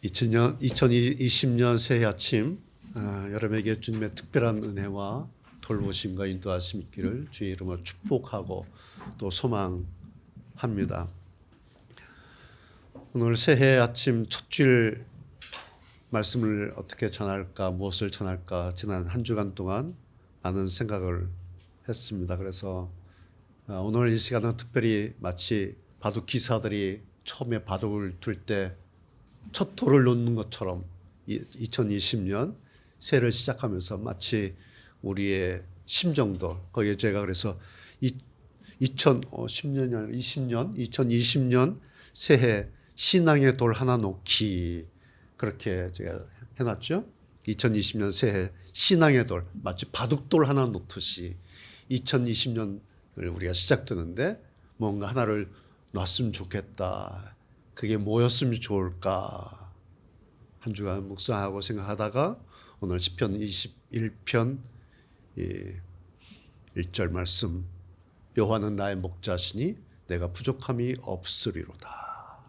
2020년 새해 아침 여러분에게 주님의 특별한 은혜와 돌보심과 인도하심 있기를 주의 이름으로 축복하고 또 소망합니다. 오늘 새해 아침 첫 주일 말씀을 어떻게 전할까, 무엇을 전할까 지난 한 주간 동안 많은 생각을 했습니다. 그래서 오늘 이 시간은 특별히 마치 바둑 기사들이 처음에 바둑을 둘 때 첫 돌을 놓는 것처럼 2020년 새해를 시작하면서 마치 우리의 심정도 거기에 제가 그래서 2010년이 아니라 2020년 새해 신앙의 돌 하나 놓기 그렇게 제가 해놨죠. 2020년 새해 신앙의 돌 마치 바둑돌 하나 놓듯이 2020년을 우리가 시작되는데 뭔가 하나를 놨으면 좋겠다. 그게 뭐였으면 좋을까? 한 주간 묵상하고 생각하다가 오늘 시편 21편 1절 말씀 여호와는 나의 목자시니 내가 부족함이 없으리로다.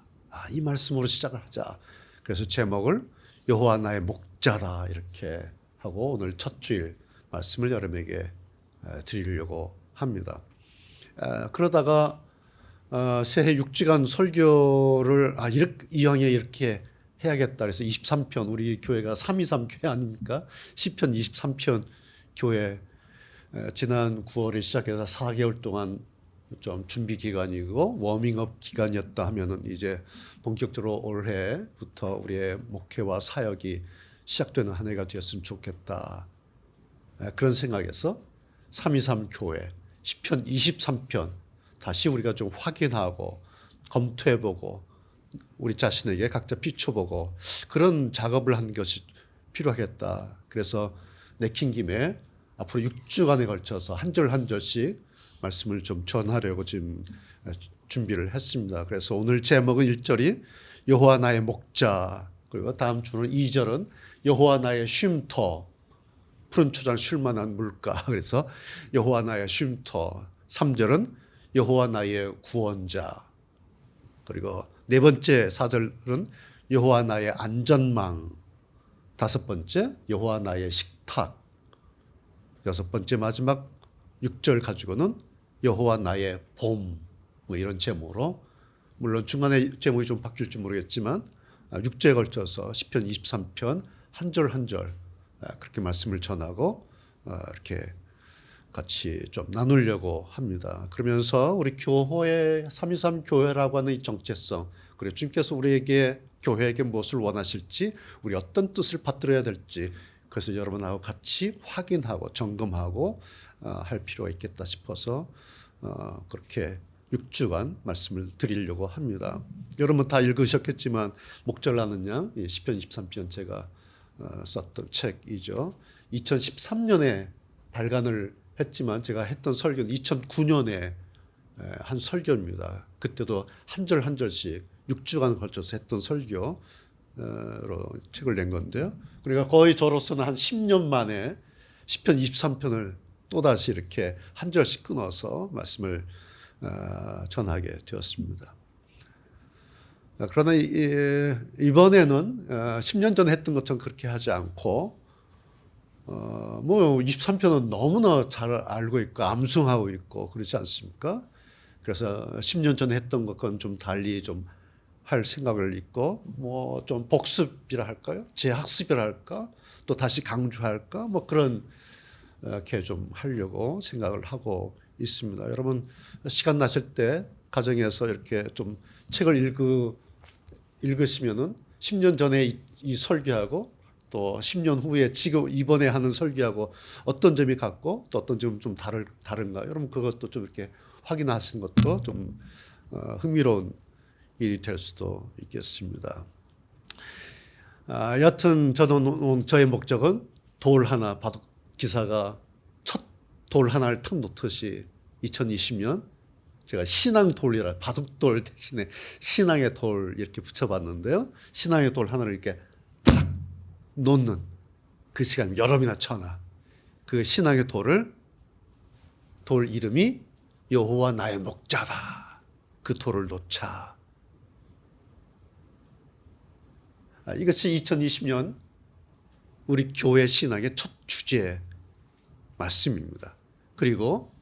이 말씀으로 시작을 하자. 그래서 제목을 여호와 나의 목자다 이렇게 하고 오늘 첫 주일 말씀을 여러분에게 드리려고 합니다. 그러다가 새해 6주간 설교를 이왕에 이렇게 해야겠다. 그래서 23편 우리 교회가 323 교회 아닙니까? 시편 23편 교회 지난 9월에 시작해서 4개월 동안 좀 준비 기간이고 워밍업 기간이었다 하면은 이제 본격적으로 올해부터 우리의 목회와 사역이 시작되는 한 해가 되었으면 좋겠다. 그런 생각에서 323 교회 시편 23편 다시 우리가 좀 확인하고 검토해보고 우리 자신에게 각자 비춰보고 그런 작업을 한 것이 필요하겠다. 그래서 내킨 김에 앞으로 6주간에 걸쳐서 한 절 한 절씩 말씀을 좀 전하려고 지금 준비를 했습니다. 그래서 오늘 제목은 1절이 여호와 나의 목자, 그리고 다음 주는 2절은 여호와 나의 쉼터, 푸른 초장 쉴 만한 물가. 그래서 여호와 나의 쉼터. 3절은 여호와 나의 구원자. 그리고 네 번째 4절은 여호와 나의 안전망. 다섯 번째 여호와 나의 식탁. 여섯 번째 마지막 6절 가지고는 여호와 나의 봄. 뭐 이런 제목으로 물론 중간에 제목이 좀 바뀔지 모르겠지만 6주에 걸쳐서 시편 23편 한 절 한 절 그렇게 말씀을 전하고 이렇게 같이 좀 나누려고 합니다. 그러면서 우리 교회 323 교회라고 하는 이 정체성, 그리고 주님께서 우리에게 교회에게 무엇을 원하실지, 우리 어떤 뜻을 받들어야 될지, 그래서 여러분하고 같이 확인하고 점검하고 할 필요가 있겠다 싶어서 그렇게 6주간 말씀을 드리려고 합니다. 여러분 다 읽으셨겠지만 목절나는 양 시편 23편 제가 썼던 책이죠. 2013년에 발간을 했지만 제가 했던 설교는 2009년에 한 설교입니다. 그때도 한 절 한 절씩 6주간 걸쳐서 했던 설교로 책을 낸 건데요. 그러니까 거의 저로서는 한 10년 만에 시편 23편을 또다시 이렇게 한 절씩 끊어서 말씀을 전하게 되었습니다. 그러나 이번에는 10년 전에 했던 것처럼 그렇게 하지 않고 뭐 23편은 너무나 잘 알고 있고 암송하고 있고 그렇지 않습니까? 그래서 10년 전에 했던 것과는 좀 달리 좀 할 생각을 있고 뭐 좀 복습이라 할까요? 재학습이라 할까? 또 다시 강조할까? 뭐 그런 게 좀 하려고 생각을 하고 있습니다. 여러분 시간 나실 때 가정에서 이렇게 좀 책을 읽으시면은 10년 전에 이 설교하고 또 10년 후에 지금 이번에 하는 설교하고 어떤 점이 같고 또 어떤 점이 좀 다른가? 여러분 그것도 좀 이렇게 확인하시는 것도 좀 흥미로운 일이 될 수도 있겠습니다. 여튼 저는 저의 목적은 돌 하나 바둑 기사가 첫 돌 하나를 탁 놓듯이 2020년 제가 신앙 돌이라 바둑돌 대신에 신앙의 돌 이렇게 붙여봤는데요. 신앙의 돌 하나를 이렇게 딱 놓는 그 시간 여러 번이나 천하 그 신앙의 돌 이름이 여호와 나의 목자다. 그 돌을 놓자. 이것이 2020년 우리 교회 신앙의 첫 주제 말씀입니다. 그리고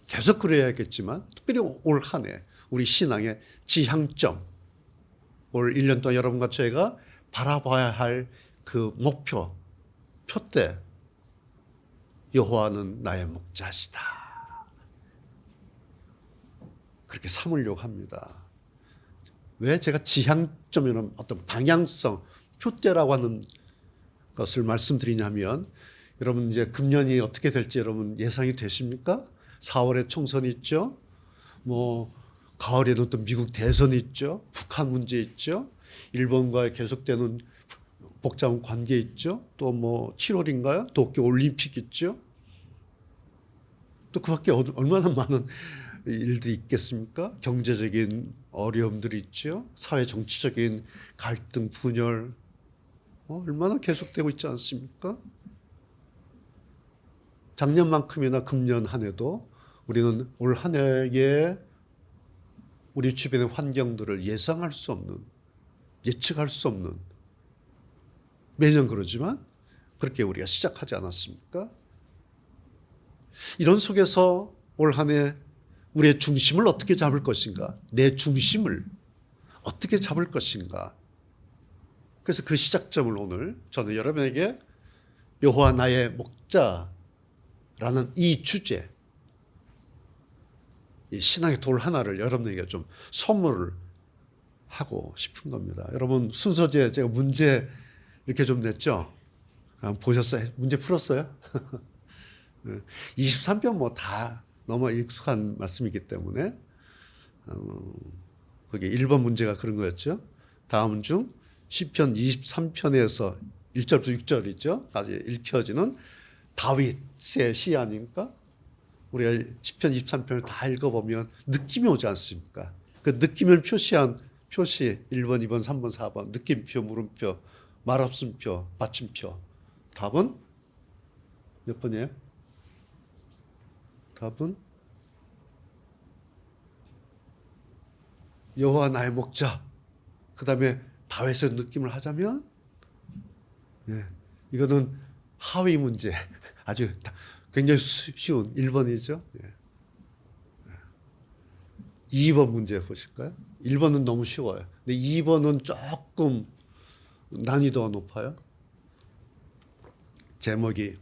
계속 그래야겠지만 특별히 올 한 해 우리 신앙의 지향점, 올 1년 동안 여러분과 저희가 바라봐야 할 그 목표, 표대, 여호와는 나의 목자시다. 그렇게 삼으려고 합니다. 왜 제가 지향점이라는 어떤 방향성, 표대라고 하는 것을 말씀드리냐면, 여러분 이제 금년이 어떻게 될지 여러분 예상이 되십니까? 4월에 총선이 있죠. 가을에는 또 미국 대선이 있죠. 북한 문제 있죠. 일본과의 계속되는 복잡한 관계 있죠. 또 7월인가요? 도쿄 올림픽 있죠. 또 그밖에 얼마나 많은 일들이 있겠습니까? 경제적인 어려움들이 있죠. 사회 정치적인 갈등, 분열 얼마나 계속되고 있지 않습니까? 작년만큼이나 금년 한 해도 우리는 올 한 해에 우리 주변의 환경들을 예상할 수 없는, 예측할 수 없는, 매년 그러지만 그렇게 우리가 시작하지 않았습니까? 이런 속에서 올 한 해 우리의 중심을 어떻게 잡을 것인가? 내 중심을 어떻게 잡을 것인가? 그래서 그 시작점을 오늘 저는 여러분에게 여호와 나의 목자라는 이 주제, 이 신앙의 돌 하나를 여러분에게 좀 선물을 하고 싶은 겁니다. 여러분 순서지에 제가 문제 이렇게 좀 냈죠? 보셨어요? 문제 풀었어요? 23편 다 너무 익숙한 말씀이기 때문에 거기 1번 문제가 그런 거였죠. 다음 중 시편 23편에서 1절부터 6절이죠. 아주 읽혀지는 다윗의 시 아닙니까? 우리가 시편 23편을 다 읽어보면 느낌이 오지 않습니까? 그 느낌을 표시한 표시 1번, 2번, 3번, 4번 느낌표, 물음표, 말없음표, 받침표. 답은 몇 번이에요? 답은 여호와 나의 목자. 그 다음에 다윗의 느낌을 하자면 이거는 하위 문제. 아주 굉장히 쉬운 1번이죠. 2번 문제 보실까요? 1번은 너무 쉬워요. 근데 2번은 조금 난이도가 높아요. 제목이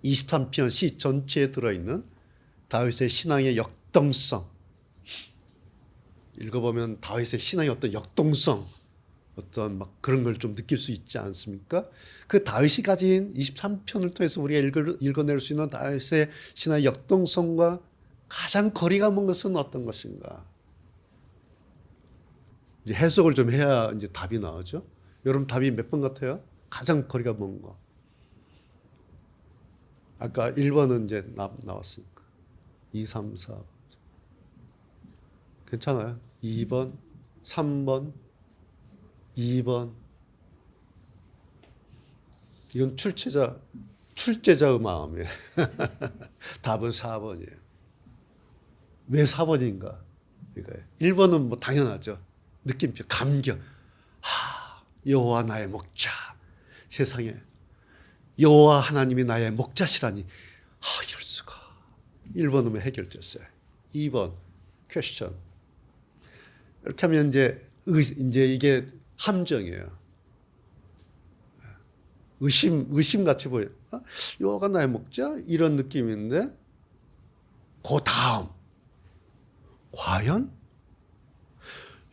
23편 시 전체에 들어있는 다윗의 신앙의 역동성. 읽어보면 다윗의 신앙의 어떤 역동성, 어떤 그런 걸 좀 느낄 수 있지 않습니까? 그 다윗이 가진 23편을 통해서 우리가 읽어낼 수 있는 다윗의 신앙의 역동성과 가장 거리가 먼 것은 어떤 것인가? 이제 해석을 좀 해야 이제 답이 나오죠. 여러분 답이 몇 번 같아요? 가장 거리가 먼 거. 아까 1번은 이제 나왔으니까. 2, 3, 4. 괜찮아요. 2번, 3번, 2번. 이건 출제자의 마음이에요. 답은 4번이에요. 왜 4번인가? 이거예요. 1번은 당연하죠. 느낌표, 감격. 여호와 나의 목자. 세상에 여호와 하나님이 나의 목자시라니. 이럴 수가. 1번은 해결됐어요. 2번 퀘스천. 이렇게 하면 이제 이게 함정이에요. 의심 같이 보여요. 여호와가 나의 목자? 이런 느낌인데 그 다음 과연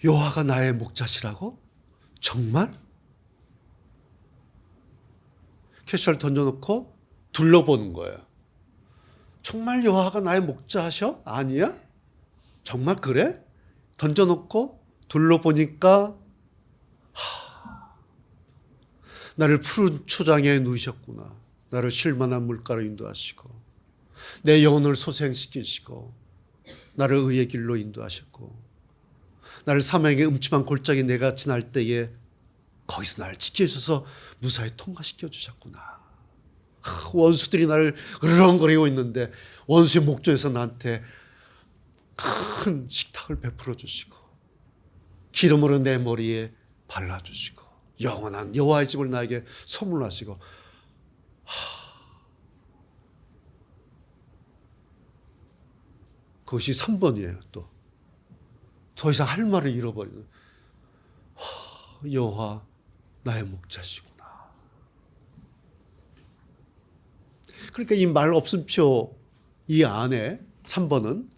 여호와가 나의 목자시라고? 정말? 퀘스천을 던져놓고 둘러보는 거예요. 정말 여호와가 나의 목자하셔? 아니야? 정말 그래? 던져놓고 둘러보니까 나를 푸른 초장에 누이셨구나. 나를 쉴만한 물가로 인도하시고 내 영혼을 소생시키시고 나를 의의 길로 인도하셨고 나를 사망의 음침한 골짜기 내가 지날 때에 거기서 나를 지켜주셔서 무사히 통과시켜 주셨구나. 원수들이 나를 으르렁거리고 있는데 원수의 목전에서 나한테 큰 식탁을 베풀어 주시고 기름으로 내 머리에 발라주시고 영원한 여호와의 집을 나에게 선물하시고. 그것이 3번이에요. 또 더 이상 할 말을 잃어버리는. 여호와 나의 목자시구나. 그러니까 이 말 없음 표 이 안에 3번은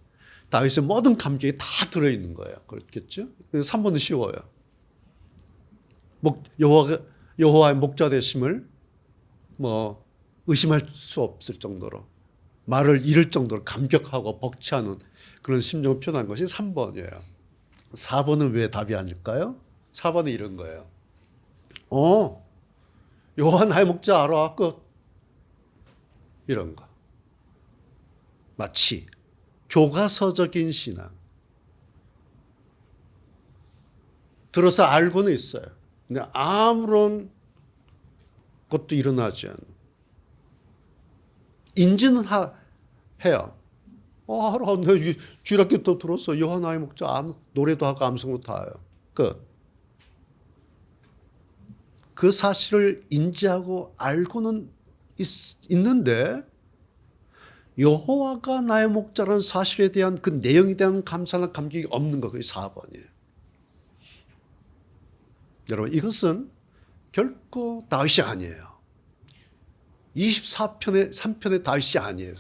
다윗의 모든 감격이 다 들어있는 거예요. 그렇겠죠? 3번은 쉬워요. 여호와의 목자 되심을 뭐 의심할 수 없을 정도로, 말을 잃을 정도로 감격하고 벅차는 그런 심정을 표현한 것이 3번이에요. 4번은 왜 답이 아닐까요? 4번은 이런 거예요. 여호와 나의 목자 알아. 끝. 이런 거. 마치 교과서적인 신앙. 들어서 알고는 있어요. 근데 아무런 것도 일어나지 않는. 인지는 해요. 알아. 내가 주일학교 또 들었어. 여호와 나의 목자. 노래도 하고 암송도 다 해요. 끝. 그 사실을 인지하고 알고는 있는데 여호와가 나의 목자라는 사실에 대한 그 내용에 대한 감사나 감격이 없는 거. 그게 4번이에요. 여러분, 이것은 결코 다윗이 아니에요. 24편의 3편의 다윗이 아니에요.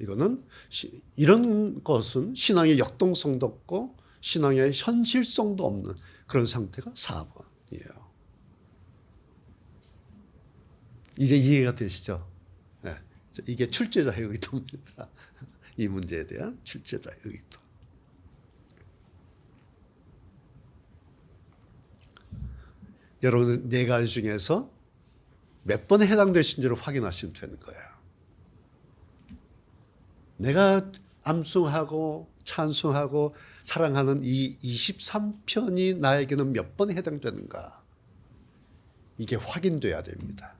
이거는 이런 것은 신앙의 역동성도 없고 신앙의 현실성도 없는 그런 상태가 4번이에요. 이제 이해가 되시죠? 네. 이게 출제자의 의도입니다. 이 문제에 대한 출제자의 의도. 여러분, 네 가지 중에서 몇 번에 해당되신지를 확인하시면 되는 거예요. 내가 암송하고 찬송하고 사랑하는 이 23편이 나에게는 몇 번에 해당되는가? 이게 확인돼야 됩니다.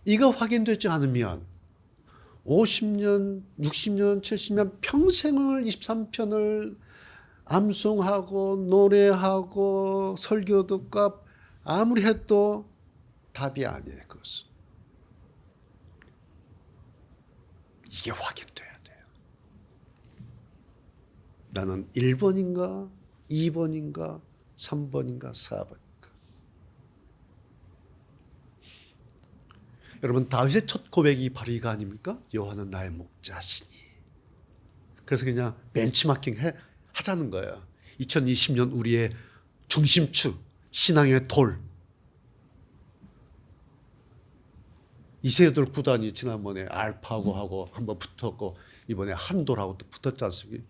이거 확인되지 않으면 50년, 60년, 70년 평생을 23편을 암송하고 노래하고 설교 듣고 아무리 해도 답이 아니에요. 그것은. 이게 확인돼야 돼요. 나는 1번인가 2번인가 3번인가 4번인가. 여러분, 다윗의 첫 고백이 바로 이거 아닙니까? 여호와는 나의 목자시니. 그래서 그냥 벤치마킹 하자는 거예요. 2020년 우리의 중심축, 신앙의 돌. 이세돌 구단이 지난번에 알파고 하고 한번 붙었고 이번에 한돌하고 또 붙었지 않습니까?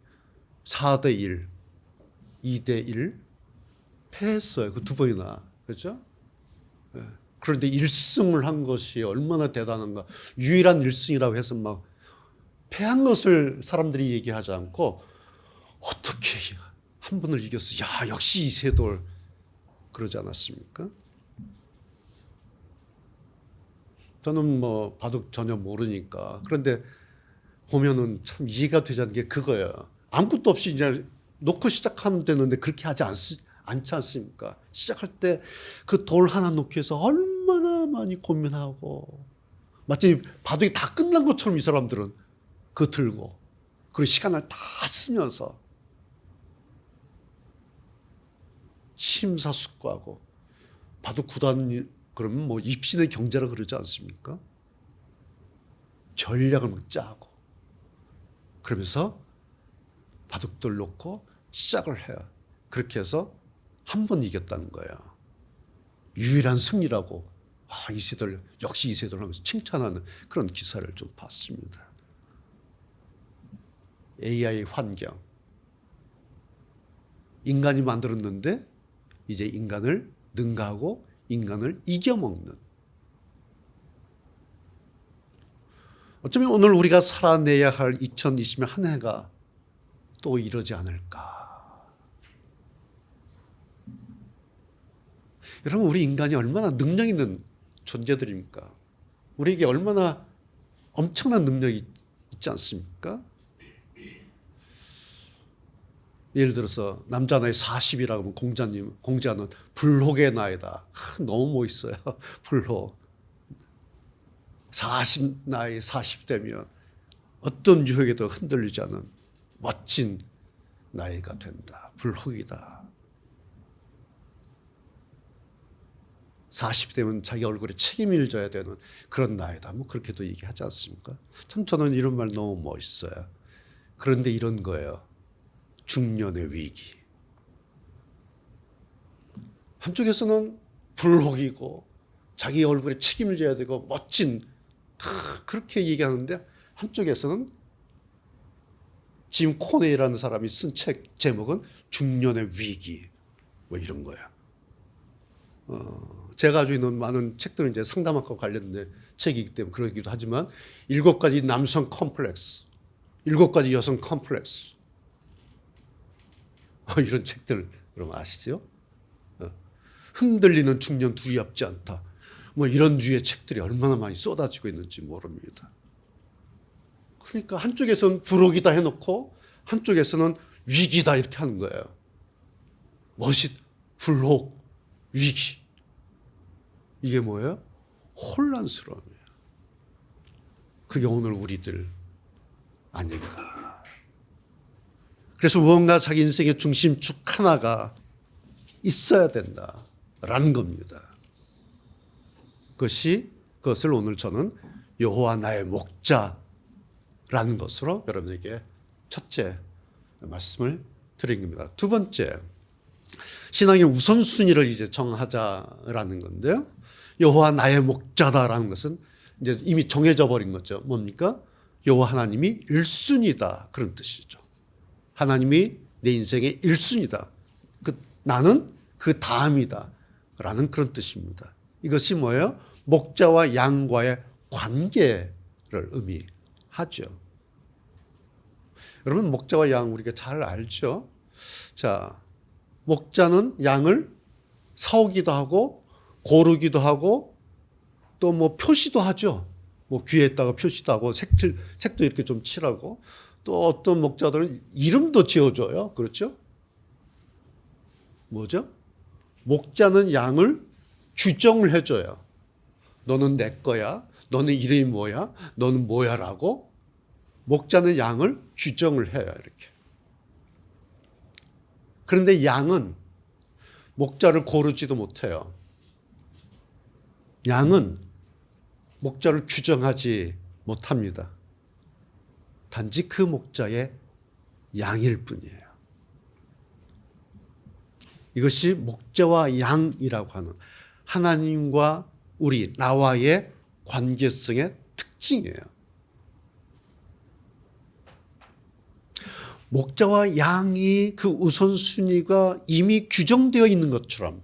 4대1, 2대1 패했어요. 그 두 번이나. 그렇죠? 그런데 1승을 한 것이 얼마나 대단한가. 유일한 1승이라고 해서 막 패한 것을 사람들이 얘기하지 않고 어떻게 한 번을 이겼어. 야, 역시 이세돌. 그러지 않았습니까? 저는 뭐 바둑 전혀 모르니까. 그런데 보면은 참 이해가 되지 않는 게 그거예요. 아무것도 없이 이제 놓고 시작하면 되는데 그렇게 하지 않지 않습니까? 시작할 때 그 돌 하나 놓기 위해서 얼마나 많이 고민하고 마치 바둑이 다 끝난 것처럼 이 사람들은 그거 들고 그리고 시간을 다 쓰면서 심사숙고하고 바둑 구단 그러면 뭐 입신의 경제라 그러지 않습니까? 전략을 막 짜고 그러면서 바둑들 놓고 시작을 해요. 그렇게 해서 한 번 이겼다는 거예요. 유일한 승리라고 이세돌 역시 이세돌 하면서 칭찬하는 그런 기사를 좀 봤습니다. AI 환경 인간이 만들었는데 이제 인간을 능가하고 인간을 이겨먹는. 어쩌면 오늘 우리가 살아내야 할 2020년 한 해가 또 이러지 않을까. 여러분, 우리 인간이 얼마나 능력 있는 존재들입니까? 우리에게 얼마나 엄청난 능력이 있지 않습니까? 예를 들어서 남자 나이 40이라고 하면 공자는 불혹의 나이다. 너무 멋있어요. 불혹. 나이 40대면 어떤 유혹에도 흔들리지 않은 멋진 나이가 된다. 불혹이다. 40대면 자기 얼굴에 책임을 져야 되는 그런 나이다. 뭐 그렇게도 얘기하지 않습니까? 참 저는 이런 말 너무 멋있어요. 그런데 이런 거예요. 중년의 위기. 한쪽에서는 불혹이고 자기 얼굴에 책임을 져야 되고 멋진 그렇게 얘기하는데 한쪽에서는 짐 코네이라는 사람이 쓴 책 제목은 중년의 위기 뭐 이런 거야. 제가 가지고 있는 많은 책들은 이제 상담학과 관련된 책이기 때문에 그러기도 하지만 7가지 남성 컴플렉스, 7가지 여성 컴플렉스 이런 책들 그럼 아시죠? 흔들리는 중년 두렵지 않다. 뭐 이런 류의 책들이 얼마나 많이 쏟아지고 있는지 모릅니다. 그러니까 한쪽에서는 불혹이다 해놓고 한쪽에서는 위기다 이렇게 하는 거예요. 불혹, 위기. 이게 뭐예요? 혼란스러움이에요. 그게 오늘 우리들 아닌가. 그래서 무언가 자기 인생의 중심축 하나가 있어야 된다라는 겁니다. 그것을 오늘 저는 여호와 나의 목자라는 것으로 여러분에게 첫째 말씀을 드린 겁니다. 두 번째, 신앙의 우선순위를 이제 정하자라는 건데요. 여호와 나의 목자다라는 것은 이제 이미 정해져 버린 거죠. 뭡니까? 여호와 하나님이 1순위다 그런 뜻이죠. 하나님이 내 인생의 1순위다. 나는 그 다음이다 라는 그런 뜻입니다. 이것이 뭐예요? 목자와 양과의 관계를 의미하죠. 여러분 목자와 양 우리가 잘 알죠? 자, 목자는 양을 사오기도 하고 고르기도 하고 또 뭐 표시도 하죠. 뭐 귀에다가 표시도 하고 색도 이렇게 좀 칠하고 또 어떤 목자들은 이름도 지어줘요. 그렇죠? 뭐죠? 목자는 양을 규정을 해줘요. 너는 내 거야. 너는 이름이 뭐야. 너는 뭐야라고 목자는 양을 규정을 해요. 이렇게. 그런데 양은 목자를 고르지도 못해요. 양은 목자를 규정하지 못합니다. 단지 그 목자의 양일 뿐이에요. 이것이 목자와 양이라고 하는 하나님과 나와의 관계성의 특징이에요. 목자와 양이 그 우선순위가 이미 규정되어 있는 것처럼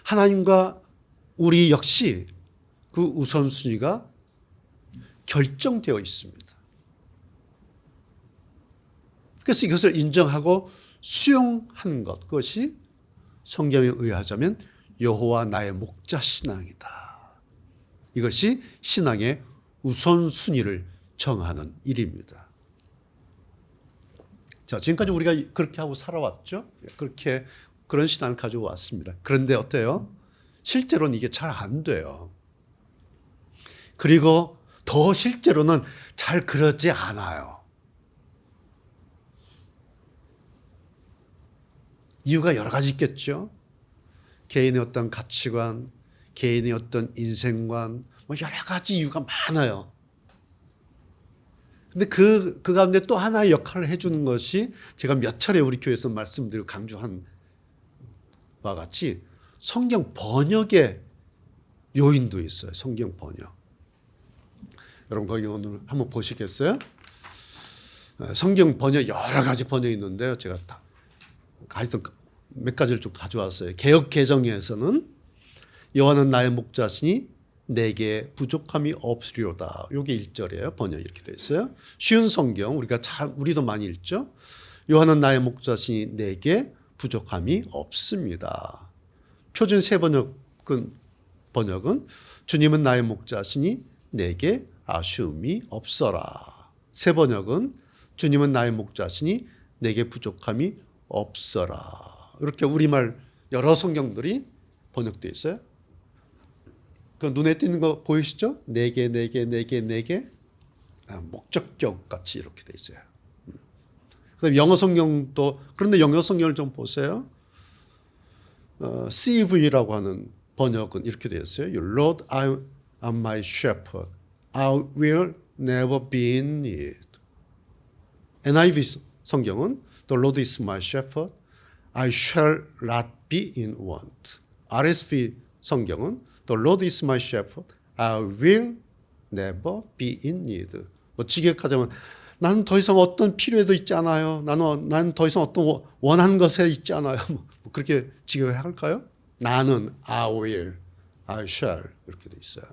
하나님과 우리 역시 그 우선순위가 결정되어 있습니다. 그래서 이것을 인정하고 수용하는 것, 그것이 성경에 의하자면 여호와 나의 목자 신앙이다. 이것이 신앙의 우선순위를 정하는 일입니다. 자, 지금까지 우리가 그렇게 하고 살아왔죠? 그런 신앙을 가지고 왔습니다. 그런데 어때요? 실제로는 이게 잘 안 돼요. 그리고 더 실제로는 잘 그러지 않아요. 이유가 여러 가지 있겠죠. 개인의 어떤 가치관, 개인의 어떤 인생관, 뭐 여러 가지 이유가 많아요. 근데 그 가운데 또 하나의 역할을 해주는 것이 제가 몇 차례 우리 교회에서 말씀드리고 강조한 바와 같이 성경 번역의 요인도 있어요. 성경 번역. 여러분 거기 오늘 한번 보시겠어요? 성경 번역 여러 가지 번역이 있는데요. 제가 다 하여튼 몇 가지를 좀 가져왔어요. 개역 개정에서는 여호와는 나의 목자시니 내게 부족함이 없으리로다. 이게 1절이에요. 번역이 이렇게 되어 있어요. 쉬운 성경 우리도 많이 읽죠. 여호와는 나의 목자시니 내게 부족함이 없습니다. 표준 세 번역은 주님은 나의 목자시니 내게 아쉬움이 없어라. 새 번역은 주님은 나의 목자시니 내게 부족함이 없어라. 이렇게 우리말 여러 성경들이 번역되어 있어요. 그 눈에 띄는 거 보이시죠? 내게 목적격 같이 이렇게 돼 있어요. 그다음에 영어 성경도 그런데 영어 성경을 좀 보세요. CV라고 하는 번역은 이렇게 되어 있어요. Your Lord, I am my shepherd. I will never be in need. NIV 성경은 The Lord is my shepherd. I shall not be in want. RSV 성경은 The Lord is my shepherd. I will never be in need. 뭐 직역하자면 나는 더 이상 어떤 필요에도 있지 않아요. 나는 더 이상 어떤 원하는 것에 있지 않아요. 뭐 그렇게 직역할까요? 나는 I will, I shall 이렇게 돼 있어요.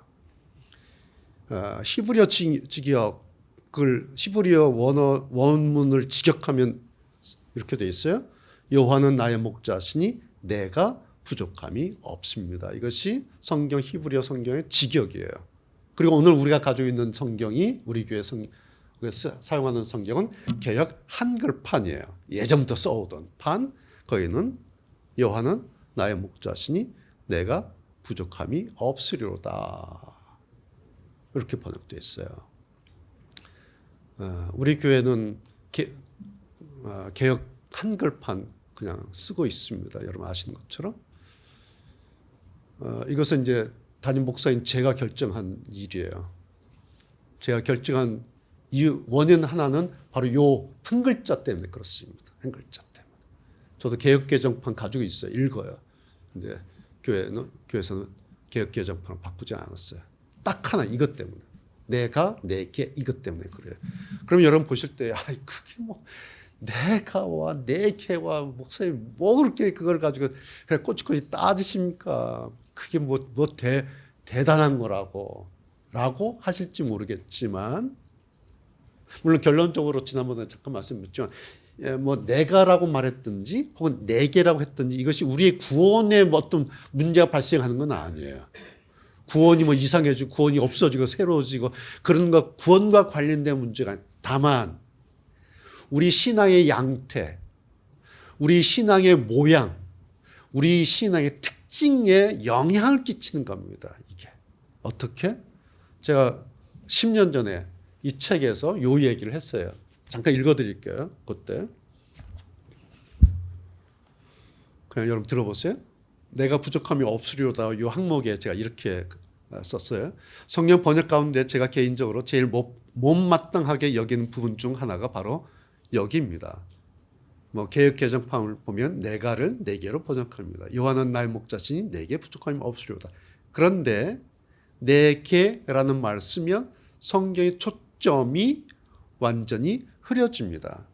히브리어 직역을 히브리어 원문을 직역하면 이렇게 돼 있어요. 여호와는 나의 목자시니 내가 부족함이 없습니다. 이것이 성경 히브리어 성경의 직역이에요. 그리고 오늘 우리가 가지고 있는 성경이 우리 교회 사용하는 성경은 개역 한글판이에요. 예전부터 써오던 판. 거기는 여호와는 나의 목자시니 내가 부족함이 없으리로다. 이렇게 번역되어 있어요. 우리 교회는 개역 한글판 그냥 쓰고 있습니다. 여러분 아시는 것처럼. 이것은 이제 담임 목사인 제가 결정한 일이에요. 제가 결정한 이유 원인 하나는 바로 요 한 글자 때문에 그렇습니다. 한 글자 때문에. 저도 개역 개정판 가지고 있어요. 읽어요. 근데 교회에서는 개역 개정판을 바꾸지 않았어요. 딱 하나 이것 때문에. 내게 이것 때문에 그래요. 그럼 여러분 보실 때 그게 뭐 내가와 내게와 목사님 뭐 그렇게 그걸 가지고 꼬치꼬치 따지십니까? 그게 뭐 대단한 거라고 하실지 모르겠지만 물론 결론적으로 지난번에 잠깐 말씀드렸지만 뭐 내가라고 말했든지 혹은 내게라고 했든지 이것이 우리의 구원에 뭐 어떤 문제가 발생하는 건 아니에요. 구원이 뭐 이상해지고 구원이 없어지고 새로워지고 그런 것 구원과 관련된 문제가 다만 우리 신앙의 양태, 우리 신앙의 모양, 우리 신앙의 특징에 영향을 끼치는 겁니다. 이게 어떻게? 제가 10년 전에 이 책에서 요 얘기를 했어요. 잠깐 읽어드릴게요. 그때 그냥 여러분 들어보세요. 내가 부족함이 없으리로다. 요 항목에 제가 이렇게 썼어요. 성경 번역 가운데 제가 개인적으로 제일 못마땅하게 여기는 부분 중 하나가 바로 여기입니다. 뭐 개역 개정판을 보면 내가를 내게로 번역합니다. 여호와는 나의 목자시니 내게 부족함이 없으리로다. 그런데 내게라는 말을 쓰면 성경의 초점이 완전히 흐려집니다.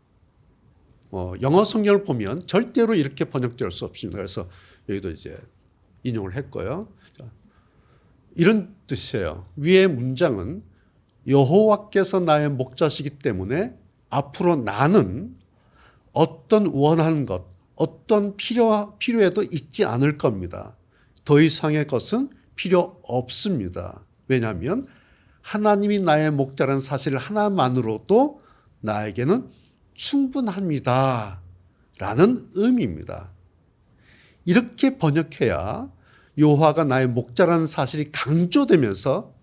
영어 성경을 보면 절대로 이렇게 번역될 수 없습니다. 그래서 여기도 이제 인용을 했고요. 이런 뜻이에요. 위의 문장은 여호와께서 나의 목자시기 때문에 앞으로 나는 어떤 원하는 것, 어떤 필요에도 있지 않을 겁니다. 더 이상의 것은 필요 없습니다. 왜냐하면 하나님이 나의 목자라는 사실 하나만으로도 나에게는 충분합니다. 라는 의미입니다. 이렇게 번역해야 여호와가 나의 목자라는 사실이 강조되면서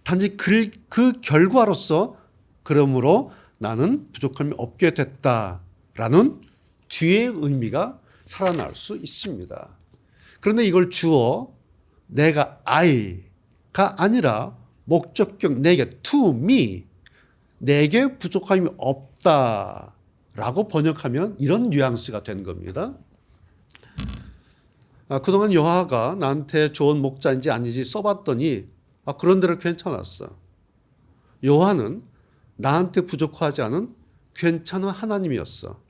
단지 그 결과로서 그러므로 나는 부족함이 없게 됐다라는 뒤의 의미가 살아날 수 있습니다. 그런데 이걸 주어 내가 I가 아니라 목적격 내게 to me 내게 부족함이 없다라고 번역하면 이런 뉘앙스가 되는 겁니다. 그동안 여호와가 나한테 좋은 목자인지 아닌지 써봤더니 그런 대로 괜찮았어. 여호와는 나한테 부족하지 않은 괜찮은 하나님이었어.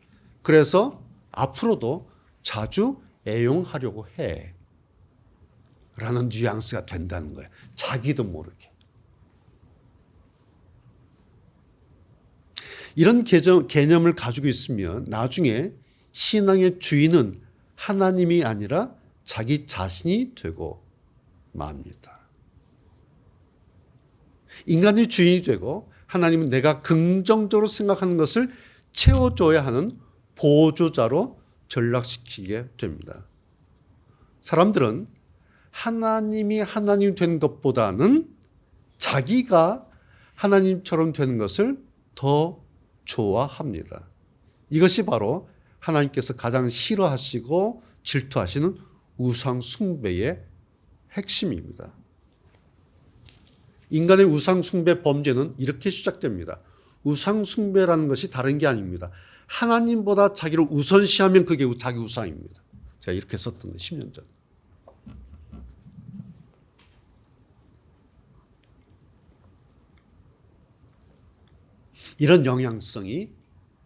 그래서 앞으로도 자주 애용하려고 해. 라는 뉘앙스가 된다는 거예요. 자기도 모르게. 이런 개념을 가지고 있으면 나중에 신앙의 주인은 하나님이 아니라 자기 자신이 되고 맙니다. 인간이 주인이 되고 하나님은 내가 긍정적으로 생각하는 것을 채워줘야 하는 보조자로 전락시키게 됩니다. 사람들은 하나님이 하나님 된 것보다는 자기가 하나님처럼 되는 것을 더 좋아합니다. 이것이 바로 하나님께서 가장 싫어하시고 질투하시는 우상 숭배의 핵심입니다. 인간의 우상 숭배 범죄는 이렇게 시작됩니다. 우상 숭배라는 것이 다른 게 아닙니다. 하나님보다 자기를 우선시하면 그게 자기 우상입니다. 제가 이렇게 썼던 10년 전. 이런 영향성이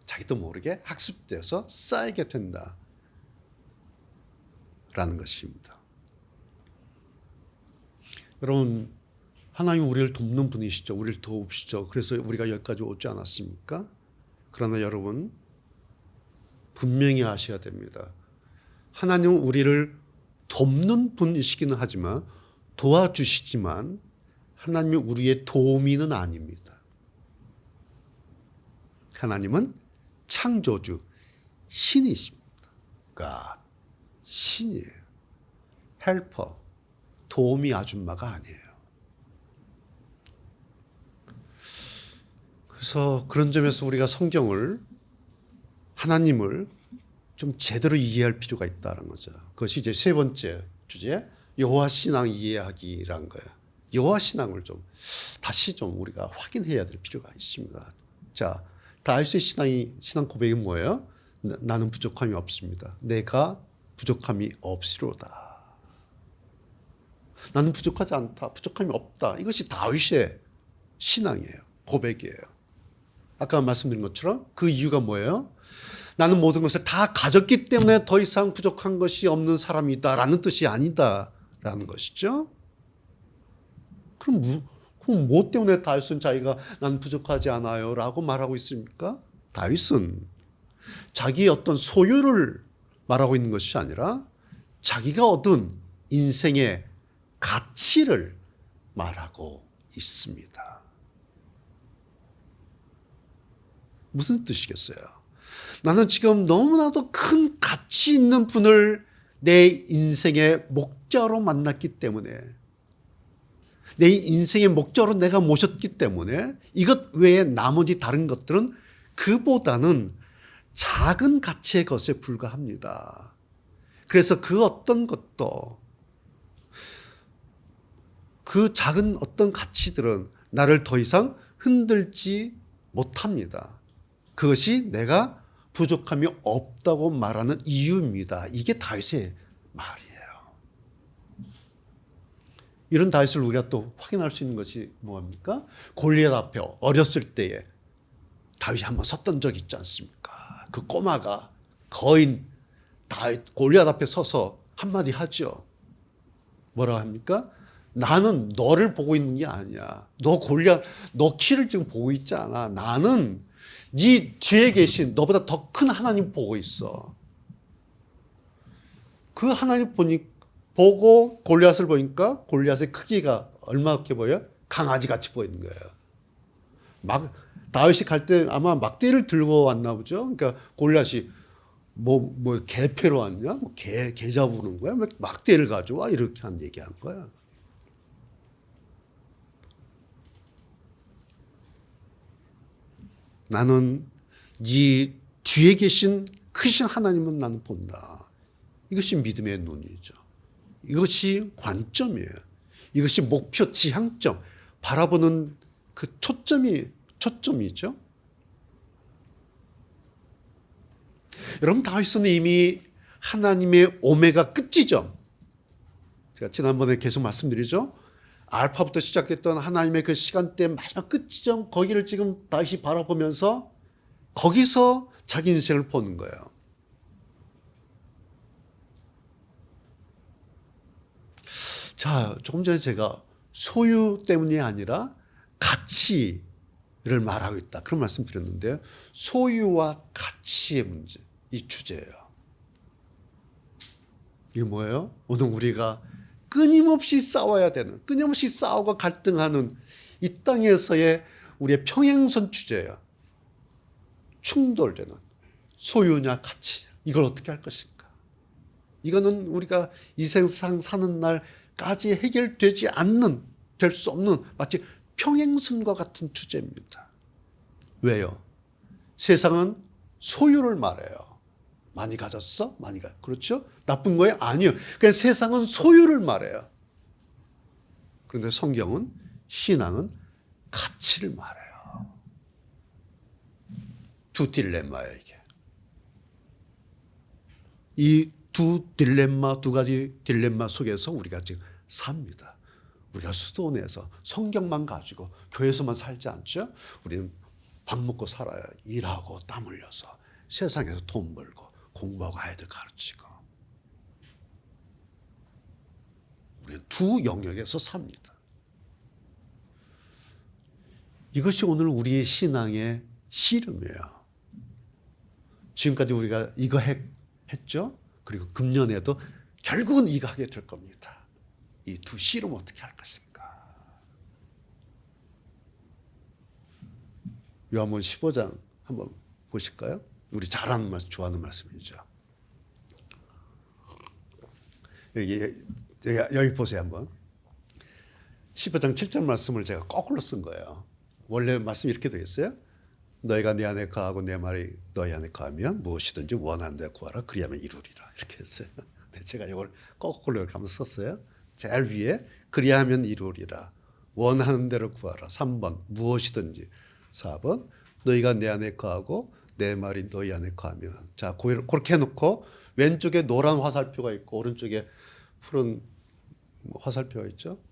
자기도 모르게 학습돼서 쌓이게 된다라는 것입니다. 여러분, 하나님 우리를 돕는 분이시죠. 우리를 도우시죠. 그래서 우리가 여기까지 오지 않았습니까? 그러나 여러분, 분명히 아셔야 됩니다. 하나님은 우리를 돕는 분이시기는 하지만 도와주시지만 하나님이 우리의 도우미는 아닙니다. 하나님은 창조주, 신이십니다. God, 신이에요. 헬퍼, 도우미 아줌마가 아니에요. 그래서 그런 점에서 우리가 성경을, 하나님을 좀 제대로 이해할 필요가 있다는 거죠. 그것이 이제 세 번째 주제, 여호와 신앙 이해하기란 거예요. 여호와 신앙을 좀 다시 좀 우리가 확인해야 될 필요가 있습니다. 자, 다윗의 신앙 고백이 뭐예요? 나는 부족함이 없습니다. 내가 부족함이 없으로다. 나는 부족하지 않다. 부족함이 없다. 이것이 다윗의 신앙이에요. 고백이에요. 아까 말씀드린 것처럼 그 이유가 뭐예요? 나는 모든 것을 다 가졌기 때문에 더 이상 부족한 것이 없는 사람이다라는 뜻이 아니다라는 것이죠. 그럼 뭐 때문에 다윗은 자기가 난 부족하지 않아요 라고 말하고 있습니까? 다윗은 자기의 어떤 소유를 말하고 있는 것이 아니라 자기가 얻은 인생의 가치를 말하고 있습니다. 무슨 뜻이겠어요? 나는 지금 너무나도 큰 가치 있는 분을 내 인생의 목자로 만났기 때문에, 내 인생의 목자로 내가 모셨기 때문에 이것 외에 나머지 다른 것들은 그보다는 작은 가치의 것에 불과합니다. 그래서 그 어떤 것도, 그 작은 어떤 가치들은 나를 더 이상 흔들지 못합니다. 그것이 내가 부족함이 없다고 말하는 이유입니다. 이게 다윗의 말이에요. 이런 다윗을 우리가 또 확인할 수 있는 것이 뭐합니까? 골리앗 앞에 어렸을 때에 다윗이 한번 섰던 적이 있지 않습니까? 그 꼬마가 거인 다윗 골리앗 앞에 서서 한마디 하죠. 뭐라고 합니까? 나는 너를 보고 있는 게 아니야. 너 골리앗, 너 키를 지금 보고 있지 않아. 나는 네 뒤에 계신 너보다 더 큰 하나님 보고 있어. 그 하나님 보고 골리앗을 보니까 골리앗의 크기가 얼마나 보여요? 강아지 같이 보이는 거예요. 다윗이 갈 때 아마 막대를 들고 왔나 보죠. 그러니까 골리앗이 개패로 왔냐? 개 잡으는 거야? 왜 막대를 가져와? 이렇게 한 얘기한 거야. 나는 네 뒤에 계신 크신 하나님은 나는 본다. 이것이 믿음의 눈이죠. 이것이 관점이에요. 이것이 목표, 지향점, 바라보는 그 초점이죠. 여러분, 다윗은 이미 하나님의 오메가 끝이죠. 제가 지난번에 계속 말씀드리죠. 알파부터 시작했던 하나님의 그 시간대 마지막 끝지점, 거기를 지금 다시 바라보면서 거기서 자기 인생을 보는 거예요. 자, 조금 전에 제가 소유 때문이 아니라 가치를 말하고 있다, 그런 말씀 드렸는데요. 소유와 가치의 문제, 이 주제예요. 이게 뭐예요? 오늘 우리가 끊임없이 싸워야 되는, 끊임없이 싸우고 갈등하는 이 땅에서의 우리의 평행선 주제예요. 충돌되는 소유냐 가치, 이걸 어떻게 할 것인가. 이거는 우리가 이 세상 사는 날까지 해결되지 않는, 될 수 없는 마치 평행선과 같은 주제입니다. 왜요? 세상은 소유를 말해요. 많이 가졌어? 많이 가. 그렇죠? 나쁜 거예요? 아니요. 그냥 세상은 소유를 말해요. 그런데 성경은, 신앙은 가치를 말해요. 두 딜레마예요, 이게. 이 두 딜레마, 두 가지 딜레마 속에서 우리가 지금 삽니다. 우리가 수도원에서 성경만 가지고 교회에서만 살지 않죠? 우리는 밥 먹고 살아야 일하고 땀 흘려서 세상에서 돈 벌고 공부하고 아이들 가르치고. 우리는 두 영역에서 삽니다. 이것이 오늘 우리의 신앙의 씨름이에요. 지금까지 우리가 이거 했죠? 그리고 금년에도 결국은 이거 하게 될 겁니다. 이 두 씨름 어떻게 할 것인가. 요한복음 15장 한번 보실까요? 우리 잘하는 말씀, 좋아하는 말씀이죠. 여기 보세요 한번. 15장 7절 말씀을 제가 거꾸로 쓴 거예요. 원래 말씀이 이렇게 되어 있어요. 너희가 내 안에 거하고 내 말이 너희 안에 거하면 무엇이든지 원하는 데 구하라 그리하면 이루리라. 이렇게 했어요. 제가 이걸 거꾸로 이렇게 한번 썼어요. 제일 위에 그리하면 이루리라. 원하는 대로 구하라. 3번 무엇이든지. 4번 너희가 내 안에 거하고 내 말이 너희 안에 거하면. 자, 그렇게 해놓고 왼쪽에 노란 화살표가 있고 오른쪽에 푸른 화살표가 있죠.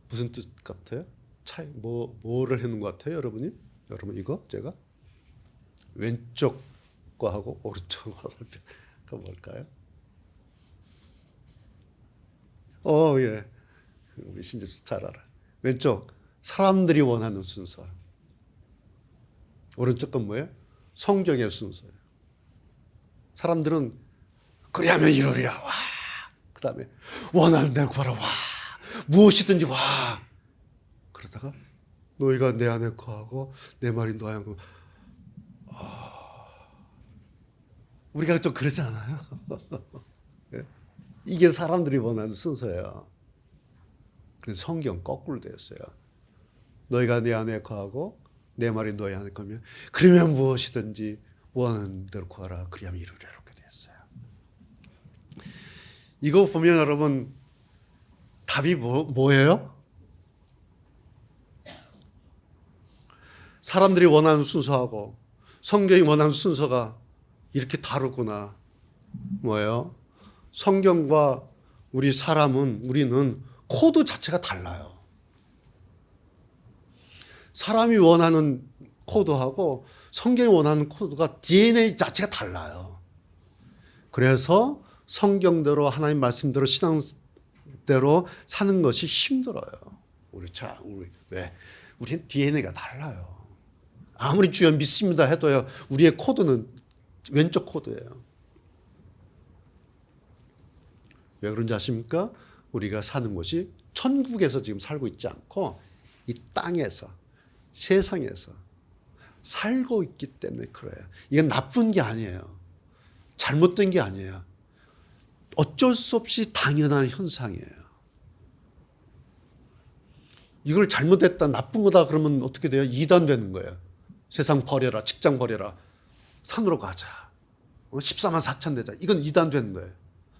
무슨 뜻 같아요? 차이 뭐를 해놓은 것 같아요, 여러분이? 여러분 이거 제가 왼쪽 거하고 오른쪽 화살표가 뭘까요? 예, 우리 신집수 잘 알아. 왼쪽 사람들이 원하는 순서. 오른쪽 건 뭐예요? 성경의 순서예요. 사람들은 그리하면 이루리라. 와. 그 다음에 원하는 대로 구하라. 와. 무엇이든지 와. 그러다가 너희가 내 안에 거하고 내 말이 너희 안에 거하고. 우리가 좀 그러지 않아요? 이게 사람들이 원하는 순서예요. 그래서 성경 거꾸로 되었어요. 너희가 내 안에 거하고 내 말이 너희 안에 거면 그러면 무엇이든지 원하는 대로 구하라 그리하면 이루리라. 이렇게 되었어요. 이거 보면 여러분 답이 뭐예요? 사람들이 원하는 순서하고 성경이 원하는 순서가 이렇게 다르구나. 뭐예요? 성경과 우리는 코드 자체가 달라요. 사람이 원하는 코드하고 성경이 원하는 코드가 DNA 자체가 달라요. 그래서 성경대로 하나님 말씀대로 신앙대로 사는 것이 힘들어요. 왜? 우리는 DNA가 달라요. 아무리 주여 믿습니다 해도요, 우리의 코드는 왼쪽 코드예요. 왜 그런지 아십니까? 우리가 사는 곳이 천국에서 지금 살고 있지 않고 이 땅에서, 세상에서 살고 있기 때문에 그래요. 이건 나쁜 게 아니에요. 잘못된 게 아니에요. 어쩔 수 없이 당연한 현상이에요. 이걸 잘못했다, 나쁜 거다 그러면 어떻게 돼요? 이단 되는 거예요. 세상 버려라, 직장 버려라, 산으로 가자, 14만 4천 되자. 이건 이단 되는 거예요.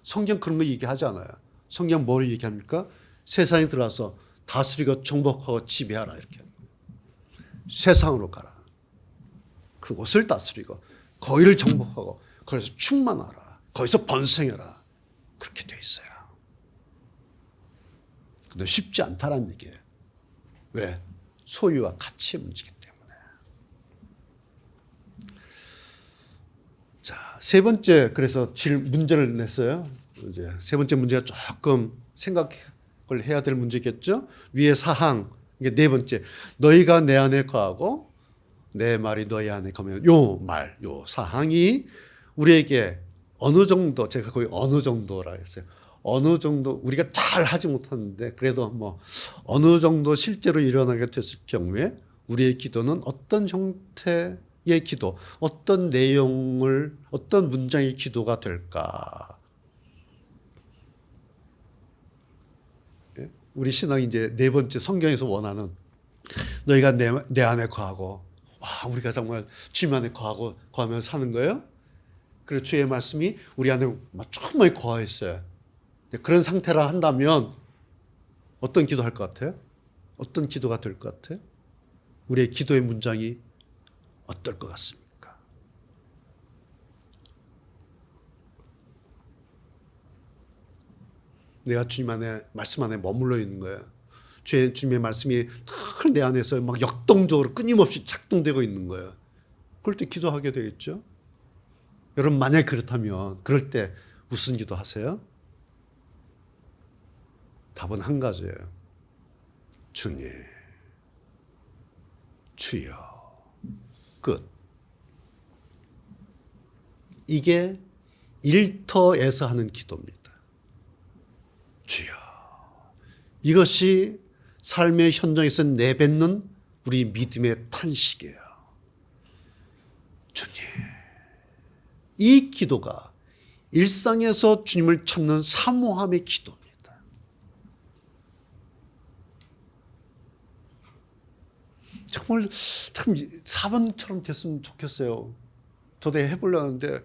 성경 그런 거 얘기하지 않아요. 성경 뭘 얘기합니까? 세상에 들어와서 다스리고 정복하고 지배하라 이렇게. 세상으로 가라. 그곳을 다스리고 거기를 정복하고 거기서 충만하라. 거기서 번성해라. 그렇게 돼 있어요. 근데 쉽지 않다라는 얘기예요. 왜? 소유와 가치의 문제이기 때문에. 자, 세 번째 그래서 문제를 냈어요. 이제 세 번째 문제가 조금 생각을 해야 될 문제겠죠. 위에 사항, 이게 네 번째. 너희가 내 안에 거하고 내 말이 너희 안에 거면 요 사항이 우리에게 어느 정도, 제가 거의 어느 정도라 했어요. 어느 정도 우리가 잘 하지 못하는데 그래도 어느 정도 실제로 일어나게 됐을 경우에 우리의 기도는 어떤 형태의 기도, 어떤 내용을, 어떤 문장의 기도가 될까? 우리 신앙이 이제 네 번째 성경에서 원하는 너희가 내 안에 거하고, 와, 우리가 정말 주님 안에 거하며 사는 거예요? 그리고 주의 말씀이 우리 안에 충분히 거하였어요. 그런 상태라 한다면 어떤 기도 할 것 같아요? 어떤 기도가 될 것 같아요? 우리의 기도의 문장이 어떨 것 같습니까? 내가 주님 안에, 말씀 안에 머물러 있는 거예요. 주님의 말씀이 늘 내 안에서 막 역동적으로 끊임없이 작동되고 있는 거예요. 그럴 때 기도하게 되겠죠? 여러분, 만약 그렇다면 그럴 때 무슨 기도 하세요? 답은 한 가지예요. 주님, 주여. 끝. 이게 일터에서 하는 기도입니다. 주여. 이것이 삶의 현장에서 내뱉는 우리 믿음의 탄식이에요. 주님. 이 기도가 일상에서 주님을 찾는 사모함의 기도입니다. 정말 참 4번처럼 됐으면 좋겠어요. 저도 해보려는데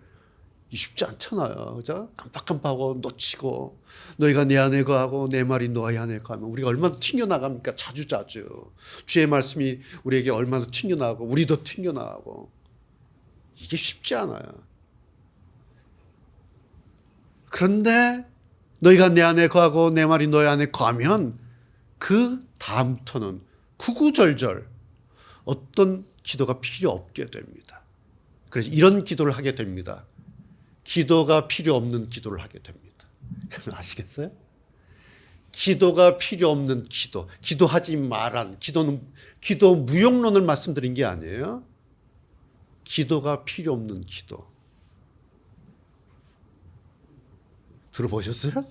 쉽지 않잖아요. 그죠? 깜빡깜빡하고 놓치고, 너희가 내 안에 거하고 내 말이 너희 안에 거하면 우리가 얼마나 튕겨나갑니까? 자주자주. 주의 말씀이 우리에게 얼마나 튕겨나가고 우리도 튕겨나가고. 이게 쉽지 않아요. 그런데 너희가 내 안에 거하고 내 말이 너희 안에 거하면 그 다음부터는 구구절절 어떤 기도가 필요 없게 됩니다. 그래서 이런 기도를 하게 됩니다. 기도가 필요 없는 기도를 하게 됩니다. 아시겠어요? 기도가 필요 없는 기도, 기도하지 말란 기도는, 기도 무용론을 말씀드린 게 아니에요. 기도가 필요 없는 기도. 들어보셨어요?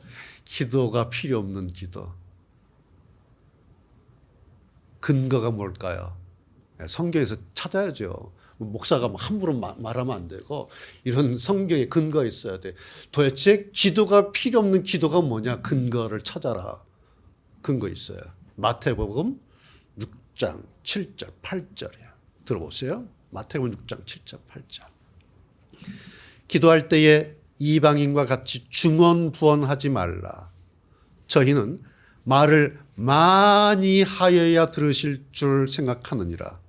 기도가 필요 없는 기도. 근거가 뭘까요? 성경에서 찾아야죠. 목사가 함부로 말하면 안 되고, 이런 성경에 근거가 있어야 돼. 도대체 기도가 필요 없는 기도가 뭐냐? 근거를 찾아라. 근거 있어요. 마태복음 6장 7절 8절이에요. 들어보세요. 마태복음 6장 7절 8절. 기도할 때에 이방인과 같이 중언부언하지 말라. 저희는 말을 많이 하여야 들으실 줄 생각하느니라.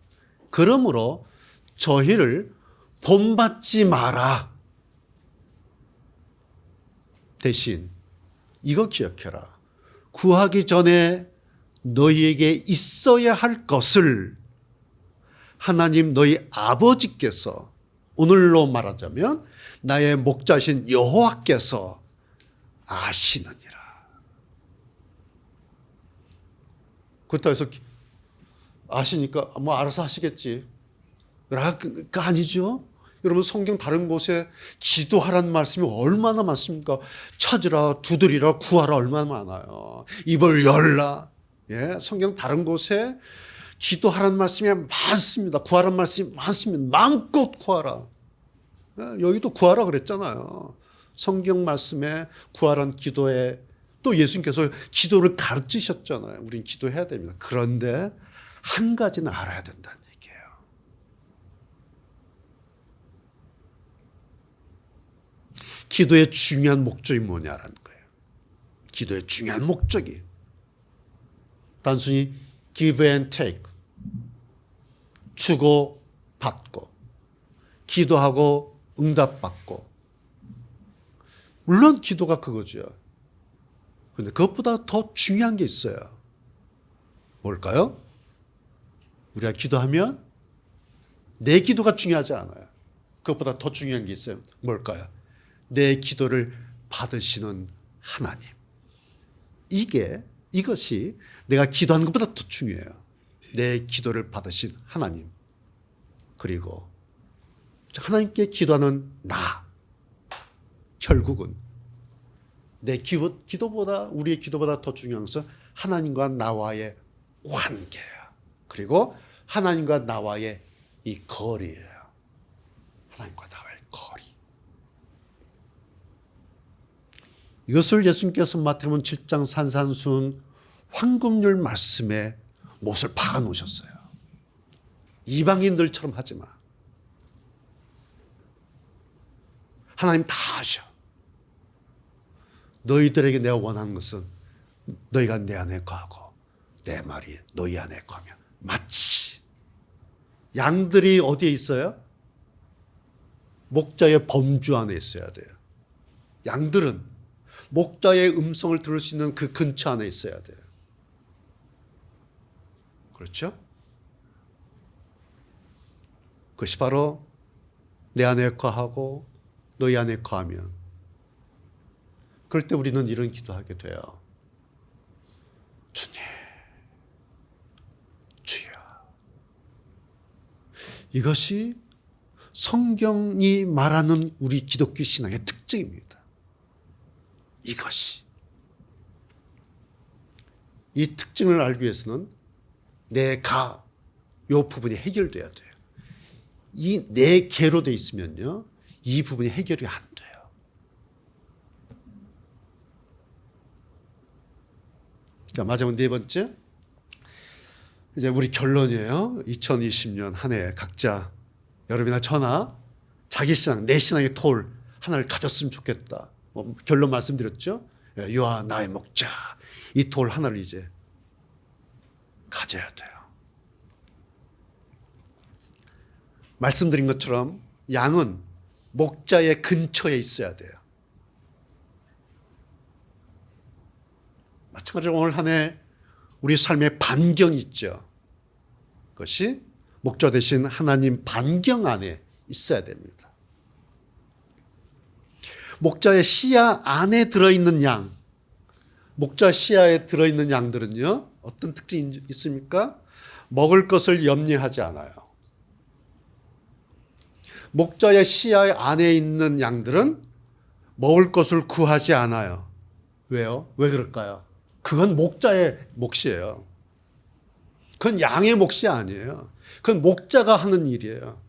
그러므로 저희를 본받지 마라. 대신 이거 기억해라. 구하기 전에 너희에게 있어야 할 것을 하나님 너희 아버지께서, 오늘로 말하자면 나의 목자신 여호와께서 아시느니라. 그렇다고 해서 아시니까 뭐 알아서 하시겠지. 그 아니죠. 여러분, 성경 다른 곳에 기도하라는 말씀이 얼마나 많습니까? 찾으라, 두드리라, 구하라 얼마나 많아요. 입을 열라. 예, 성경 다른 곳에 기도하라는 말씀이 많습니다. 구하라는 말씀이 많습니다. 마음껏 구하라. 예, 여기도 구하라 그랬잖아요. 성경 말씀에 구하라는 기도에 또 예수님께서 기도를 가르치셨잖아요. 우린 기도해야 됩니다. 그런데 한 가지는 알아야 된다는 얘기예요. 기도의 중요한 목적이 뭐냐라는 거예요. 기도의 중요한 목적이 단순히 give and take, 주고 받고, 기도하고 응답받고. 물론 기도가 그거죠. 그런데 그것보다 더 중요한 게 있어요. 뭘까요? 우리가 기도하면 내 기도가 중요하지 않아요. 그것보다 더 중요한 게 있어요. 뭘까요? 내 기도를 받으시는 하나님. 이것이 내가 기도하는 것보다 더 중요해요. 내 기도를 받으신 하나님. 그리고 하나님께 기도하는 나. 결국은 내 기도보다, 우리의 기도보다 더 중요한 것은 하나님과 나와의 관계예요. 그리고 하나님과 나와의 이 거리예요. 하나님과 나와의 거리. 이것을 예수님께서 마태복음 7장 산산수훈 황금률 말씀에 못을 박아 놓으셨어요. 이방인들처럼 하지 마. 하나님 다 아셔. 너희들에게 내가 원하는 것은 너희가 내 안에 거하고 내 말이 너희 안에 거하며 마치 양들이 어디에 있어요? 목자의 범주 안에 있어야 돼요. 양들은 목자의 음성을 들을 수 있는 그 근처 안에 있어야 돼요. 그렇죠? 그것이 바로 내 안에 거하고 너희 안에 거하면, 그럴 때 우리는 이런 기도하게 돼요. 주님, 주여. 이것이 성경이 말하는 우리 기독교 신앙의 특징입니다. 이것이. 이 특징을 알기 위해서는 내가 요 부분이 해결돼야 돼요. 이 내 개로 돼 있으면요, 이 부분이 해결이 안 돼요. 자, 마지막 네 번째, 이제 우리 결론이에요. 2020년 한 해 각자 여러분이나 저나 자기 신앙, 내 신앙의 돌 하나를 가졌으면 좋겠다. 결론 말씀드렸죠. 여호와 나의 목자, 이 돌 하나를 이제 가져야 돼요. 말씀드린 것처럼 양은 목자의 근처에 있어야 돼요. 마찬가지로 오늘 한 해 우리 삶의 반경이 있죠. 그것이 목자 되신 하나님 반경 안에 있어야 됩니다. 목자의 시야 안에 들어있는 양, 목자 시야에 들어있는 양들은요, 어떤 특징이 있습니까? 먹을 것을 염려하지 않아요. 목자의 시야 안에 있는 양들은 먹을 것을 구하지 않아요. 왜요? 왜 그럴까요? 그건 목자의 몫이에요. 그건 양의 몫이 아니에요. 그건 목자가 하는 일이에요.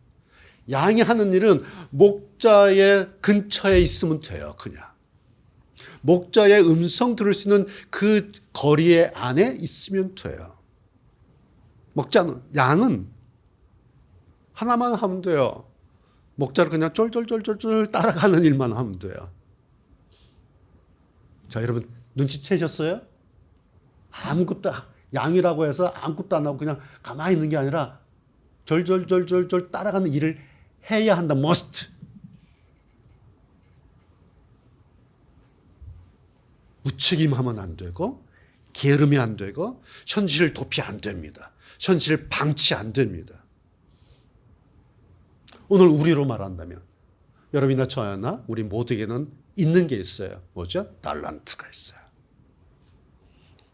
양이 하는 일은 목자의 근처에 있으면 돼요. 그냥 목자의 음성 들을 수 있는 그 거리의 안에 있으면 돼요. 양은 하나만 하면 돼요. 목자를 그냥 쫄쫄쫄쫄쫄 따라가는 일만 하면 돼요. 자, 여러분 눈치채셨어요? 아무것도, 양이라고 해서 아무것도 안 하고 그냥 가만히 있는 게 아니라 절절절절절 따라가는 일을 해야 한다. must. 무책임하면 안 되고, 게으름이 안 되고, 현실 도피 안 됩니다. 현실 방치 안 됩니다. 오늘 우리로 말한다면 여러분이나 저나 우리 모두에게는 있는 게 있어요. 뭐죠? 달란트가 있어요.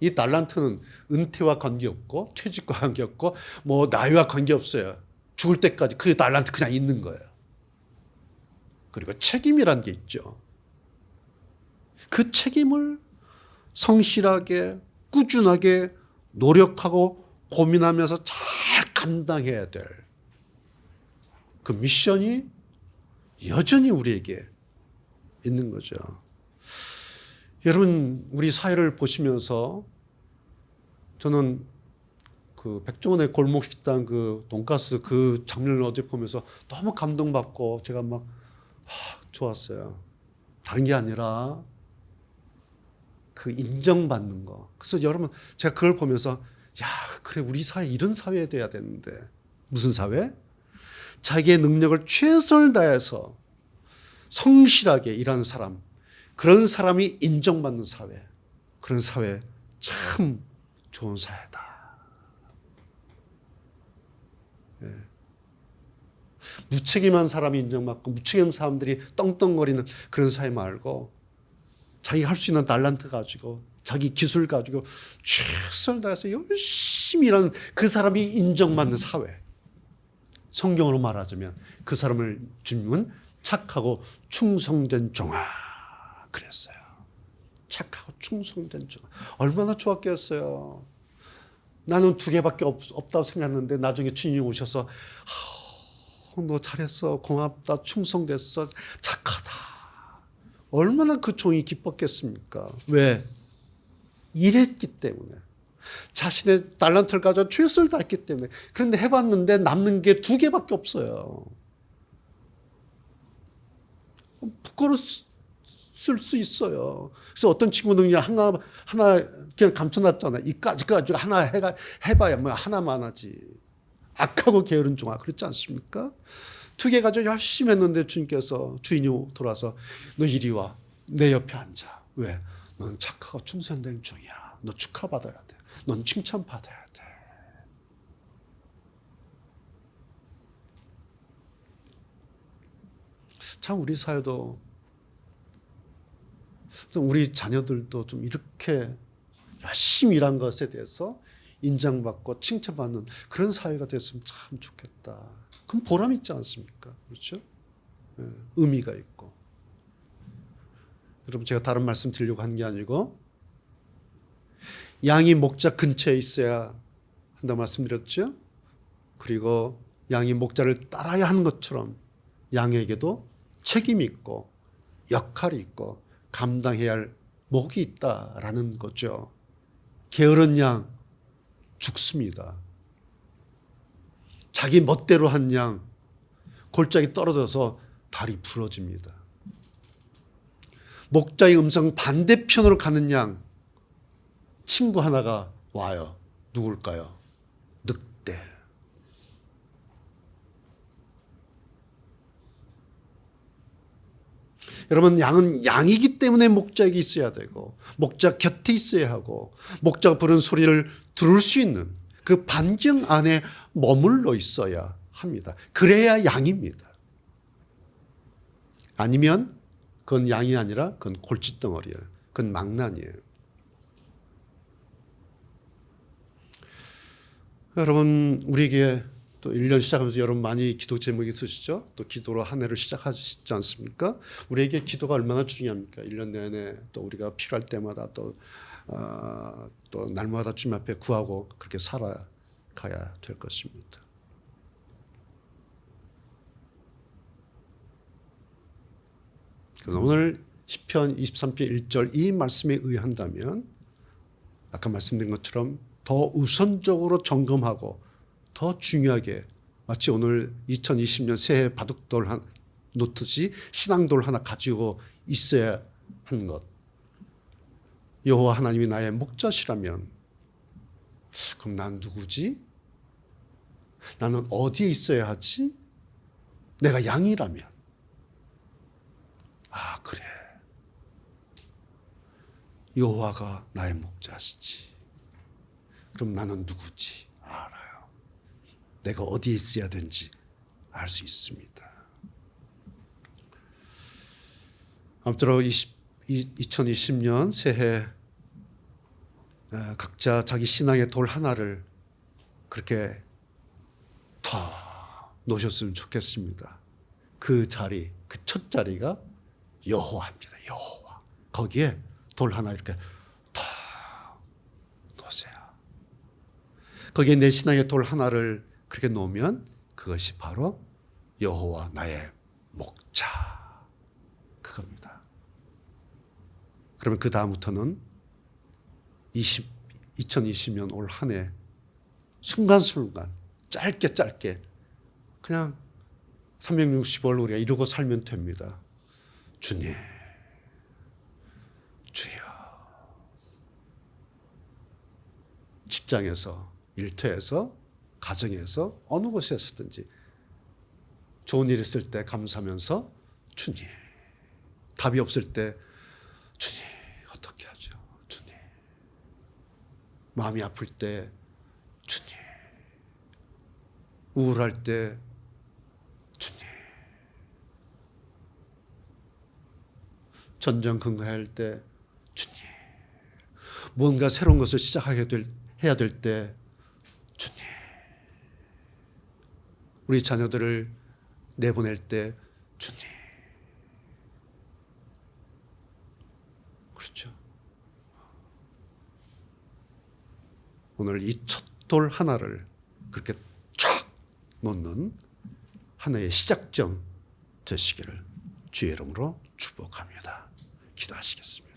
이 달란트는 은퇴와 관계없고 퇴직과 관계없고 뭐 나이와 관계없어요. 죽을 때까지 그 달란트 그냥 있는 거예요. 그리고 책임이란 게 있죠. 그 책임을 성실하게 꾸준하게 노력하고 고민하면서 잘 감당해야 될 그 미션이 여전히 우리에게 있는 거죠. 여러분, 우리 사회를 보시면서 저는 그 백종원의 골목식당 그 돈가스 그 장면을 어제 보면서 너무 감동받고 제가 막 좋았어요. 다른 게 아니라 그 인정받는 거. 그래서 여러분, 제가 그걸 보면서 야, 그래, 우리 사회 이런 사회에 돼야 되는데. 무슨 사회? 자기의 능력을 최선을 다해서 성실하게 일하는 사람, 그런 사람이 인정받는 사회, 그런 사회 참 좋은 사회다. 예. 무책임한 사람이 인정받고 무책임한 사람들이 떵떵거리는 그런 사회 말고 자기가 할 수 있는 달란트 가지고 자기 기술 가지고 최선을 다해서 열심히 일하는 그 사람이 인정받는 사회. 성경으로 말하자면 그 사람을 주님은 착하고 충성된 종아 그랬어요. 착하고 충성된 종아. 얼마나 좋았겠어요. 나는 2개밖에 없다고 생각했는데 나중에 주님이 오셔서 너 잘했어, 고맙다, 충성됐어, 착하다. 얼마나 그 종이 기뻤겠습니까? 왜? 일했기 때문에. 자신의 달란트를 가져 최선을 다했기 때문에. 그런데 해봤는데 남는 게 2개밖에 없어요. 부끄러웠을 수 있어요. 그래서 어떤 친구는 그냥 하나 그냥 감춰놨잖아요. 이까지 가지고 하나 해봐야 뭐 하나만 하지. 악하고 게으른 종아, 그렇지 않습니까? 2개 가지고 열심히 했는데 주님께서, 주인이 돌아서 너 이리 와, 내 옆에 앉아. 왜? 넌 착하고 충성된 종이야. 너 축하받아야 돼. 넌 칭찬받아야 돼. 참 우리 사회도, 우리 자녀들도 좀 이렇게 열심히 일한 것에 대해서 인정받고 칭찬받는 그런 사회가 됐으면 참 좋겠다. 그럼 보람 있지 않습니까? 그렇죠? 네, 의미가 있고. 여러분, 제가 다른 말씀 드리려고 한 게 아니고, 양이 목자 근처에 있어야 한다고 말씀드렸죠? 그리고 양이 목자를 따라야 하는 것처럼 양에게도 책임이 있고 역할이 있고 감당해야 할 몫이 있다라는 거죠. 게으른 양 죽습니다. 자기 멋대로 한 양 골짜기 떨어져서 다리 부러집니다. 목자의 음성 반대편으로 가는 양 친구 하나가 와요. 누굴까요? 늑대. 여러분, 양은 양이기 때문에 목자에게 있어야 되고 목자 곁에 있어야 하고 목자가 부르는 소리를 들을 수 있는 그 반경 안에 머물러 있어야 합니다. 그래야 양입니다. 아니면 그건 양이 아니라 그건 골칫덩어리예요. 그건 망나니예요. 여러분, 우리에게 또 1년 시작하면서 여러분 많이 기도 제목이 있으시죠? 또 기도로 한 해를 시작하시지 않습니까? 우리에게 기도가 얼마나 중요합니까? 1년 내내 또 우리가 필요할 때마다 또 날마다 주님 앞에 구하고 그렇게 살아가야 될 것입니다. 오늘 시편 23편 1절 이 말씀에 의한다면 아까 말씀드린 것처럼 더 우선적으로 점검하고 더 중요하게 마치 오늘 2020년 새해 바둑돌 놓듯이 신앙돌 하나 가지고 있어야 하는 것. 여호와 하나님이 나의 목자시라면 그럼 난 누구지? 나는 어디에 있어야 하지? 내가 양이라면 그래. 여호와가 나의 목자시지. 그럼 나는 누구지? 알아요. 내가 어디에 있어야 되는지 알 수 있습니다. 아무쪼록 2020년 새해 각자 자기 신앙의 돌 하나를 그렇게 더 놓으셨으면 좋겠습니다. 그 자리, 그 첫 자리가 여호와입니다. 여호와. 거기에 돌 하나 이렇게 더 놓으세요. 거기에 내 신앙의 돌 하나를 그렇게 놓으면 그것이 바로 여호와 나의 목자. 그겁니다. 그러면 그 다음부터는 2020년 올 한 해 순간순간 짧게 그냥 365일 우리가 이러고 살면 됩니다. 주님, 주여. 직장에서, 일터에서, 가정에서, 어느 곳에서든지 좋은 일 있을 때 감사하면서 주님. 답이 없을 때 주님, 어떻게 하죠? 주님. 마음이 아플 때 주님. 우울할 때 주님. 전전긍긍할 때 주님. 뭔가 새로운 것을 해야 될 때 주님. 우리 자녀들을 내보낼 때 주님. 그렇죠. 오늘 이 첫 돌 하나를 그렇게 쫙 놓는 한 해의 시작점 되시기를 주의 이름으로 축복합니다. 기도하시겠습니다.